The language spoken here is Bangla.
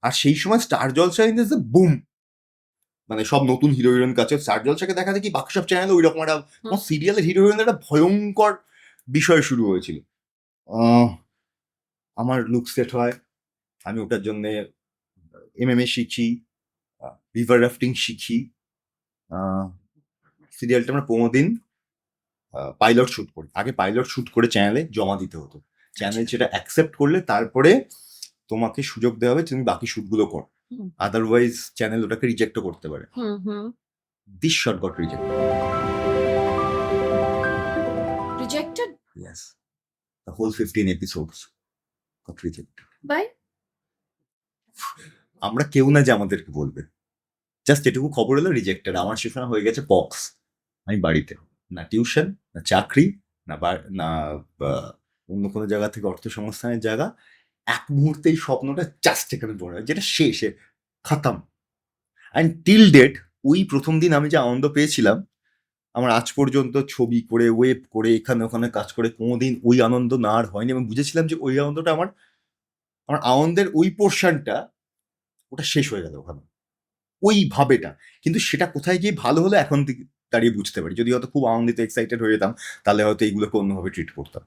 আর সেই সময় star Jalsha in the broom, মানে সব নতুন হিরো হিরোইন কাছে স্টার জলসাকে দেখা যায় কি বাকি সব চ্যানেলে ওই রকম একটা সিরিয়ালের হিরো হিরোইনের একটা ভয়ঙ্কর বিষয় শুরু হয়েছিল। আমার লুক সেট হয়, আমি ওটার জন্য MMA শিখি, রিভার রাফটিং শিখি। সিরিয়ালটা আমরা 15 দিন পাইলট শুট করি। আগে পাইলট শুট করে চ্যানেলে জমা দিতে হতো। চ্যানেল সেটা অ্যাকসেপ্ট করলে তারপরে তোমাকে সুযোগ দেওয়া হবে তুমি বাকি শুটগুলো করো। আদারওয়াইজ চ্যানেল ওটাকে রিজেক্টও করতে পারে। This shot goat rejected. Rejected? Yes. The whole 15 episodes got rejected. By? আমরা কেউ না যে আমাদেরকে বলবে, জাস্ট এটুকু খবর হলো রিজেক্টেড। আমার সেখানে হয়ে গেছে পক্স। আমি বাড়িতে না টিউশন, না চাকরি, না অন্য কোনো জায়গা থেকে অর্থ সংস্থানের জায়গা, এক মুহূর্তে এই স্বপ্নটা জাস্ট এখানে পড়ে যেটা শেষে খতম। অ্যান্ড টিল ডেট ওই প্রথম দিন আমি যে আনন্দ পেয়েছিলাম, আমার আজ পর্যন্ত ছবি করে ওয়েব করে এখানে ওখানে কাজ করে কোনোদিন ওই আনন্দ না আর হয়নি। এবং বুঝেছিলাম যে ওই আনন্দটা আমার আনন্দের ওই পোর্শনটা ওটা শেষ হয়ে গেল ওখানে, ওই ভাবেটা। কিন্তু সেটা কোথায় গিয়ে ভালো হলো এখন দাঁড়িয়ে বুঝতে পারি। যদি হয়তো খুব আনন্দিত এক্সাইটেড হয়ে যেতাম তাহলে হয়তো এইগুলোকে অন্যভাবে ট্রিট করতাম।